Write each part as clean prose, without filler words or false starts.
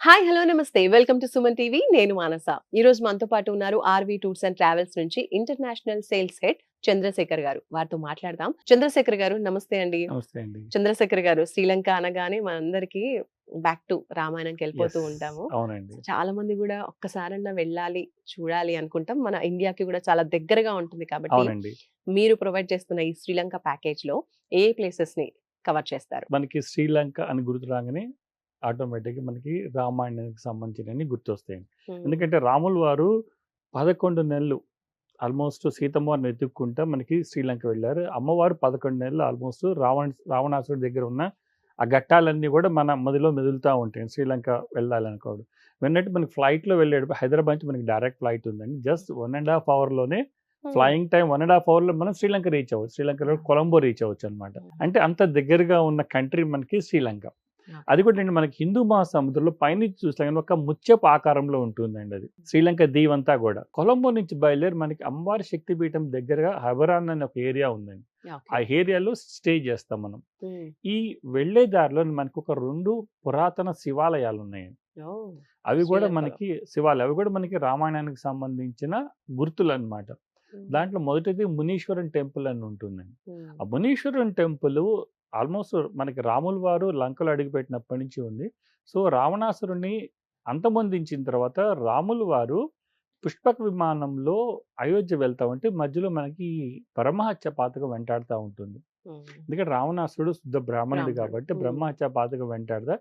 Hi! Hello! నమస్తే. Welcome to Suman TV. నేను మానస. ఈరోజు మనతో పాటు ఉన్నారు ఆర్‌వి టూర్స్ అండ్ ట్రావెల్స్ నుంచి ఇంటర్నేషనల్ సేల్స్ హెడ్ చంద్రశేఖర్ గారు. వారితో మాట్లాడదాం. చంద్రశేఖర్ గారు నమస్తే అండి. నమస్తే అండి. చంద్రశేఖర్ గారు శ్రీలంక అనగానే మనందరికీ బ్యాక్ టు రామాయణంకెళ్ళిపోతూ యెస్. ఉంటాము. అవునండి. చాలా మంది గూడా ఒక్కసారన్నా వెళ్ళాలి, చూడాలి అనుకుంటాం. మన ఇండియాకి గూడా చాలా దగ్గరగా ఉంటుంది కాబట్టి, అవునండి. మీరు ప్రొవైడ్ చేస్తున్న ఈ శ్రీలంక ప్యాకేజ్‌లో ఏ ప్లేసెస్‌ని కవర్ చేస్తారు? మనకి శ్రీలంక అని గుర్తు రాగానే ఆటోమేటిక్‌గా మనకి రామాయణానికి సంబంధించినన్ని గుర్తొస్తాయండి. హ్మ్. ఎందుకంటే రాములు వారు 11 నెలలు ఆల్మోస్ట్ సీతమ్మ వారిని వెతుక్కుంటా మనకి శ్రీలంక వెళ్లారు. అమ్మవారు 11 నెలలు ఆల్మోస్ట్ రావణాసురుడి దగ్గర ఉన్న ఆ ఘట్టాలన్నీ గూడా మన మదిలో మెదులుతా ఉంటాయి. శ్రీలంక వెళ్ళాలనుకోవడం. వెన్నట్టు మనకి ఫ్లైట్‌లో వెళ్ళేటప్పుడు హైదరాబాద్ నుంచి మనకి డైరెక్ట్ ఫ్లైట్ ఉందండి. జస్ట్ 1 ½ అవర్‌లోనే హ్మ్. ఫ్లయింగ్ టైమ్ 1 ½ అవర్‌లో మనం శ్రీలంక రీచ్ అవ్వచ్చు. శ్రీలంకలో కొలంబో రీచ్ అవ్వచ్చనమాట. హ్మ్. అంటే అంత దగ్గరగా ఉన్న కంట్రీ మనకి శ్రీలంక. అది ఓకే. కూడా అండి మనకి హిందూ మహాసముద్రంలో పైనుంచి చూస్తే గనుక ఒక ముత్యపు ఆకారంలో ఉంటుందండి అది. శ్రీలంక దీవంతా గూడా. కొలంబో నుంచి బయలుదేరి మనకి అమ్మవారి శక్తిపీఠం దగ్గరగా హబరాన్ అనే ఒక ఏరియా ఉందండి. ఆ ఓకే. ఏరియాలో స్టే చేస్తాం మనం. హ్మ్. ఈ వెళ్ళే దారిలో మనకొక 2 పురాతన శివాలయాలున్నాయండి. ఓహ్! అవి గూడా శ్రీలంకలో. మనకి శివాలయాలు. అవి గూడా మనకి రామాయణానికి సంబంధించిన గుర్తులనమాట. హ్మ్. దాంట్లో మొదటిది మునీశ్వరన్ టెంపుల్ అని ఉంటుందండి. హ్మ్. ఆ మునీశ్వరన్ టెంపులు ఆల్మోస్ట్ మనకి రాముల వారు లంకలో అడుగుపెట్టినప్పటి నుంచి ఉంది. సో, రావణాసురుడిని అంతమొందించిన తర్వాత రాములు వారు పుష్పక విమానంలో అయోధ్య వెళ్తా ఉంటే మధ్యలో మనకి బ్రహ్మహత్య పాతకం వెంటాడుతా ఉంటుంది. హ్మ్. ఎందుకంటే రావణాసురుడు శుద్ధ బ్రాహ్మణుడు బ్రాహ్మణుడు. కాబట్టి హ్మ్. బ్రహ్మహత్య పాతకం వెంటాడతా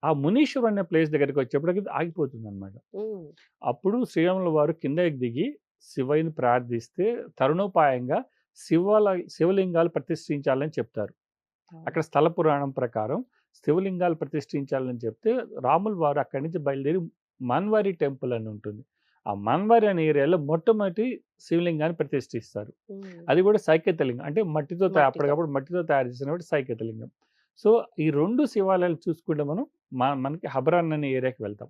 ఆ మునీశ్వరు అనే ప్లేస్ దగ్గరికి వచ్చేప్పటికి ఆగిపోతుందనమాట. హ్మ్. అప్పుడు శ్రీరాముల వారు కిందకి దిగి శివయ్యని ప్రార్థిస్తే తరుణోపాయంగా శివలింగాలు ప్రతిష్ఠించాలని చెప్తారు. ఓహ్! అక్కడ స్థల పురాణం ప్రకారం శివలింగాలు ప్రతిష్ఠించాలని చెప్తే రాముల వారు అక్కడి నుంచి బయలుదేరి మన్వారి టెంపుల్ అని ఉంటుంది. ఆ మన్వారి అనే ఏరియాలో మొట్టమొదటి శివలింగాన్ని ప్రతిష్ఠిస్తారు. హ్మ్. అది కూడా సైకతలింగం. అంటే మట్టితో మట్టితో. అప్పటికప్పుడు మట్టితో తయారు చేసినటువంటి సైకతలింగం. సో, ఈ 2 శివాలయాలు చూసుకుంటే మనం మనకి హబరాన్ అనే ఏరియాకి వెళ్తాం.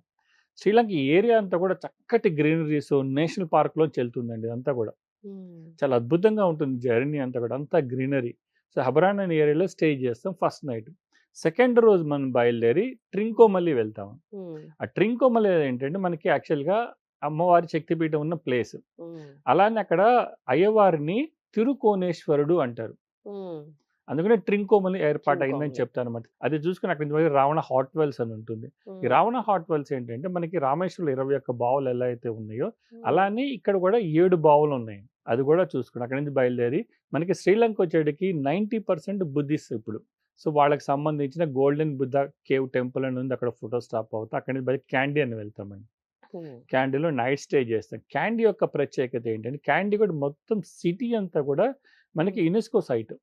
శ్రీలంక ఈ ఏరియా అంతా కూడా చక్కటి గ్రీనరీస్ నేషనల్ పార్క్‌లోంచి వెళ్తుందండి ఇదంతా కూడా. హ్మ్. చాలా అద్భుతంగా ఉంటుంది జర్నీ అంతా కూడా. అంతా గ్రీనరీ. సో, హబరాన్ అనే ఏరియాలో స్టే చేస్తాం ఫస్ట్ నైట్. సెకండ్ రోజు మనం బయలుదేరి హ్మ్. ట్రింకోమల్లి వెళ్తాం. హ్మ్. ఆ ట్రింకోమల్లి ఏంటంటే మనకి యాక్చువల్‌గా అమ్మవారి శక్తిపీఠం ఉన్న ప్లేస్. హ్మ్. అలానే అక్కడ అయ్యవారిని తిరుకోనేశ్వరుడు అంటారు. హ్మ్. అందుకనే ట్రింకోమలి ఏర్పాటయిందని ట్రింకోమలై. చెప్తానన్నమాట. అది చూసుకొని అక్కడి నుంచి రావణ హాట్ వెల్స్ అని ఉంటుంది. ఈ హ్మ్. రావణ హాట్ వెల్స్ ఏంటంటే మనకి రామేశ్వరంలో 21 బావులు ఎలా అయితే ఉన్నాయో, హ్మ్. అలానే ఇక్కడ కూడా 7 బావులున్నాయి. అది కూడా చూసుకుని అక్కడి నుంచి బయలుదేరి మనకి శ్రీలంక వచ్చేటికి 90% బుద్ధిస్ట్ ఇప్పుడు. సో, వాళ్ళకి సంబంధించిన గోల్డెన్ బుద్ధ కేవ్ టెంపుల్ అని ఉంది. అక్కడ ఫోటో స్టాప్ అవుతా. అక్కడి నుంచి బయట క్యాండీ అని వెళ్తామండి. హ్మ్. క్యాండీలో నైట్ స్టే చేస్తాం. క్యాండీ యొక్క ప్రత్యేకత ఏంటంటే క్యాండీ కూడా మొత్తం సిటీ అంతా కూడా మనకి హ్మ్. UNESCO site.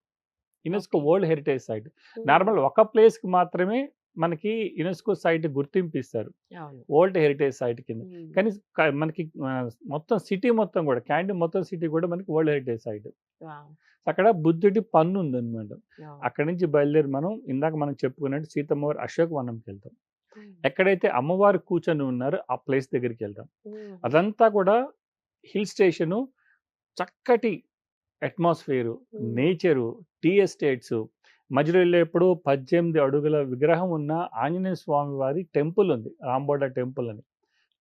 UNESCO okay. World heritage site. Hmm. Normal ఒక ప్లేస్‌కి మాత్రమే మనకి యునెస్కో సైట్ గుర్తింపు ఇస్తారు. అవును. వరల్డ్ హెరిటేజ్ సైట్ కింద. హ్మ్. కానీ మనకి మొత్తం సిటీ మొత్తం గూడా క్యాండీ మొత్తం సిటీ గూడా మనకి వరల్డ్ హెరిటేజ్ సైట్. వావ్! అక్కడ బుద్ధుడి పన్ను ఉందన్నమాట. ఓహ్! అక్కడి నుంచి బయలుదేరి మనం ఇందాక మనం చెప్పుకున్నట్టు సీతమ్మవారి అశోకవనంకెళ్తాం. హ్మ్. ఎక్కడైతే అమ్మవారు కూర్చొని ఉన్నారో ఆ ప్లేస్ దగ్గరికెళ్తాం. హుహు. అదంతా కూడా హిల్ స్టేషను, చక్కటి అట్మాస్ఫియరు, హ్మ్. నేచరు, టీ ఎస్టేట్సు, మధ్యలో ఎళ్ళేప్పుడు 18 అడుగుల విగ్రహం ఉన్న ఆంజనేయ స్వామి వారి టెంపుల్ ఉంది. రాంబోడ టెంపుల్ అని.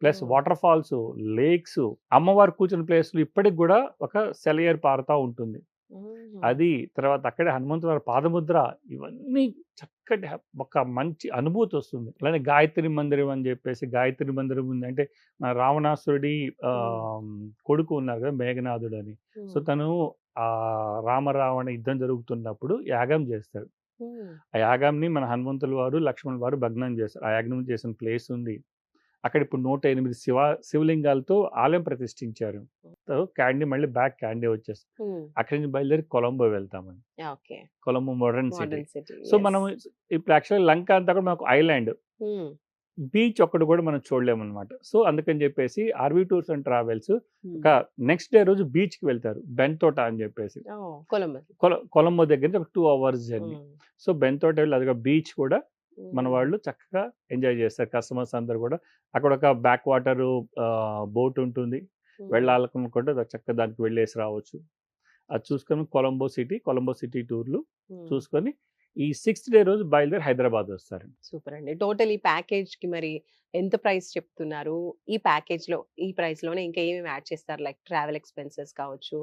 ప్లస్ హ్మ్. వాటర్ ఫాల్సు, లేక్సు, అమ్మవారు కూర్చున్న ప్లేస్‌లో ఇప్పటికి గూడా ఒక సెలయేరు పారుతా ఉంటుంది. హుహు. అది తర్వాత అక్కడే హనుమంతుడి వారి పాదముద్ర ఇవన్నీ చక్కటి ఒక మంచి అనుభూతొస్తుంది. అలానే గాయత్రి మందిరం అని జెప్పేసి గాయత్రి మందిరం ఉంది. అంటే మన రావణాసురుడి హ్మ్. ఆహ్, కొడుకు ఉన్నారు గదా! మేఘనాథుడని. సో, హ్మ్. తను రామరావణ యుద్ధం జరుగుతున్నప్పుడు యాగం జేస్తాడు. హ్మ్. ఆ యాగాన్ని మన హనుమంతుల వారు, లక్ష్మణుల వారు భగ్నం చేస్తారు. ఆ యాగం చేసిన ప్లేస్ ఉంది. అక్కడ ఇప్పుడు 108 శివలింగాలతో ఆలయం ప్రతిష్ఠించారు. సో, క్యాండీ మళ్ళీ బ్యాక్ క్యాండీ వచ్చేస్తాం. హ్మ్. అక్కడి నుంచి బయలుదేరి కొలంబో వెళ్తామండి. Okay. Colombo modern city. Modern city. So, yes. మనం ఇప్పుడు యాక్చువల్‌గా లంక అంతా కూడా మనకు ఐలాండ్. హ్మ్. బీచ్ ఒక్కటి కూడా మనం చూడలేమనమాట. సో, అందుకని చెప్పేసి ఆర్‌వి టూర్స్ అండ్ ట్రావెల్స్ ఒక హ్మ్. నెక్స్ట్ డే రోజు బీచ్‌కి వెళ్తారు. బెంతోట అని చెప్పేసి. ఓహ్! కొలంబస్. కొలంబో దగ్గర నుంచి ఒక 2 అవర్స్ జర్నీ. హ్మ్. సో, బెంతోట వెళ్లి అదొక బీచ్ కూడా మన హ్మ్. వాళ్ళు చక్కగా ఎంజాయ్ చేస్తారు. కస్టమర్స్ అందరూ కూడా. అక్కడ ఒక బ్యాక్ వాటరు బోట్ ఉంటుంది. హ్మ్. వెళ్ళాలనుకుంటే చక్కగా దానికి వెళ్ళేసి రావచ్చు. అది చూసుకొని కొలంబో సిటీ టూర్‌లు హ్మ్. చూసుకొని ఈ 6th డే రోజు బయలుదేరి హైదరాబాద్ వస్తారండి. సూపర్ అండి. టోటల్ ఈ ప్యాకేజ్‌కి మరి ఎంత ప్రైస్ చెప్తున్నారు? ఈ ప్యాకేజ్‌లో ఈ ప్రైస్‌లోనే ఇంకా ఏమేమి యాడ్ చేస్తారు? లైక్ ట్రావెల్ ఎక్స్‌పెన్సెస్ కావచ్చు,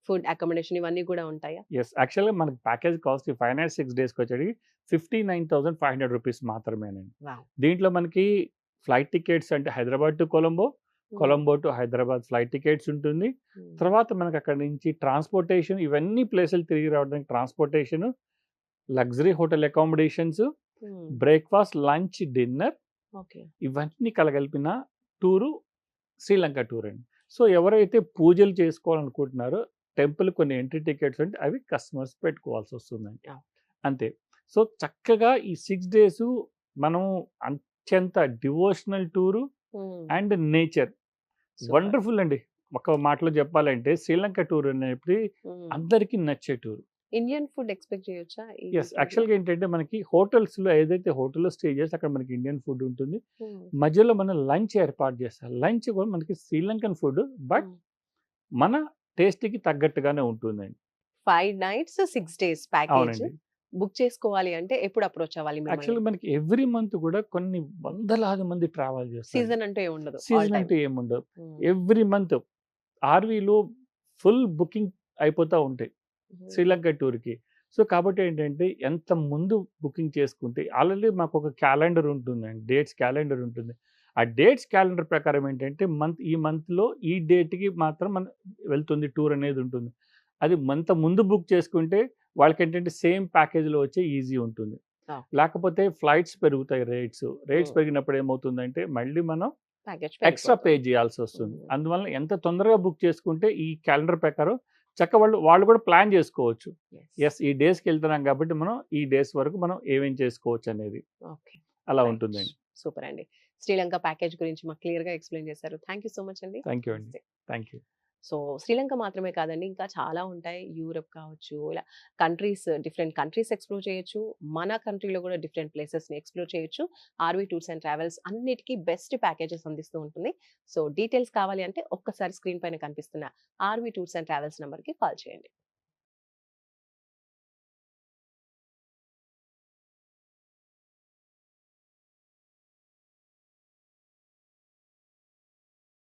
ఫుడ్, అకామోడేషన్ ఇవన్నీ కూడా ఉంటాయా? యెస్. యాక్చువల్‌గా మనకి ప్యాకేజ్ కాస్ట్ ఈ 5 నైట్స్ 6 డేస్‌కొచ్చేటికి ₹59,500 మాత్రమేనండి. వావ్! దీంట్లో మనకి ఫ్లైట్ టికెట్స్ అంటే హైదరాబాద్ టు కొలంబో, హ్మ్. Colombo to Hyderabad flight tickets ఉంటుంది. హ్మ్. తర్వాత మనకు అక్కడి నుంచి ట్రాన్స్‌పోర్టేషన్ ఇవన్నీ ప్లేసులు తిరిగి రావడానికి ట్రాన్స్‌పోర్టేషను, లగ్జరీ హోటల్ అకామోడేషన్స్, హ్మ్. Breakfast, lunch, dinner okay. ఇవన్నీ కలగలిపిన టూరు శ్రీలంక టూర్ అండి. సో, ఎవరైతే పూజలు చేసుకోవాలనుకుంటున్నారో టెంపుల్ కొన్ని ఎంట్రీ టికెట్స్ అంటే అవి కస్టమర్స్ పెట్టుకోవాల్సొస్తుందండి. యాహ్! అంతే. సో, చక్కగా ఈ 6 డేసు మనం అత్యంత డివోషనల్ టూరు హ్మ్. And nature super. వండర్‌ఫుల్ అండి. ఒక మాటలో చెప్పాలంటే శ్రీలంక టూర్ అనేటిది హ్మ్. అందరికి నచ్చే టూర్. ఇండియన్ ఫుడ్ ఎక్స్‌పెక్ట్ చేయొచ్చా ఈ యెస్. టూర్‌లో? యాక్చువల్‌గా ఏంటంటే మనకి హోటల్స్‌లో ఏదైతే హోటల్‌లో స్టే చేస్తే అక్కడ మనకి ఇండియన్ ఫుడ్ ఉంటుంది. హ్మ్. మధ్యలో మనం లంచ్ ఏర్పాటు చేస్తారు. లంచ్ కూడా మనకి శ్రీలంకన్ ఫుడ్ బట్ హ్మ్. మన టేస్ట్‌కి తగ్గట్టుగానే ఉంటుందండి. 5 నైట్స్ 6 డేస్ ప్యాకేజ్ అవునండి. బుక్ చేసుకోవాలి అంటే ఎప్పుడు అప్రోచ్ అవ్వాలి మిమ్మల్ని? యాక్చువల్‌గా మనకి ఎవ్రీ మంత్ కూడా కొన్ని వందలాది మంది ట్రావెల్ చేస్తారు. సీజన్ అంటూ ఏముండదు. All season time. అంటూ ఏముండదు. హ్మ్. ఎవ్రీ మంత్ ఆర్‌వీలో ఫుల్ బుకింగ్ అయిపోతా ఉంటాయి. హ్మ్. శ్రీలంక టూర్‌కి. సో, కాబట్టి ఏంటంటే ఎంత ముందు బుకింగ్ చేసుకుంటే ఆల్రెడీ మాకొక క్యాలెండర్ ఉంటుందండి. డేట్స్ క్యాలెండర్ ఉంటుంది. ఆ డేట్స్ క్యాలెండర్ ప్రకారం ఏంటంటే ఈ మంత్‌లో ఈ డేట్‌కి మాత్రం వెళ్తుంది టూర్ అనేది ఉంటుంది. అది ముందు బుక్ చేసుకుంటే వాళ్ళకేంటంటే సేమ్ ప్యాకేజ్‌లో వచ్చే ఈజీ ఉంటుంది. ఓకే. లేకపోతే ఫ్లైట్స్ పెరుగుతాయి రేట్స్. రేట్స్ హ్మ్. పెరిగినప్పుడు ఏమవుతుందంటే మళ్ళీ మనం ప్యాకేజ్ ఎక్స్‌ట్రా పే పెరిగిపోతుంది. జేయాల్సొస్తుంది. హ్మ్. అందువలన ఎంత తొందరగా బుక్ చేసుకుంటే ఈ క్యాలెండర్ ప్రకారం వాళ్ళు కూడా ప్లాన్ జేసుకోవచ్చు. యెస్. యెస్. ఈ డేస్‌కెళ్తున్నాం కాబట్టి మనం ఈ డేస్ వరకు మనం ఏమేం చేసుకోవచ్చనేది. ఓకే. అలా రైట్. ఉంటుందండి. సూపర్ అండి. శ్రీలంక ప్యాకేజ్ గురించి మాకు క్లియర్‌గా ఎక్స్‌ప్లెయిన్ చేశారు. థాంక్ యూ సో మచ్ అండి. థాంక్ యూ అండి. నమస్తే. Thank you. సో, శ్రీలంక మాత్రమే కాదండి. ఇంకా చాలా ఉంటాయి. యూరప్ కావచ్చు, ఇలా డిఫరెంట్ కంట్రీస్ ఎక్స్‌ప్లోర్ చేయొచ్చు. మన కంట్రీలో కూడా డిఫరెంట్ ప్లేసెస్‌ని ఎక్స్‌ప్లోర్ చేయొచ్చు. ఆర్‌వీ టూర్స్ అండ్ ట్రావెల్స్ అన్నిటికి బెస్ట్ ప్యాకేజెస్ అందిస్తూ ఉంటుంది. సో, డీటెయిల్స్ కావాలి అంటే ఒక్కసారి స్క్రీన్ పైన కనిపిస్తున్న ఆర్‌వీ టూర్స్ అండ్ ట్రావెల్స్ నంబర్‌కి కాల్ చేయండి.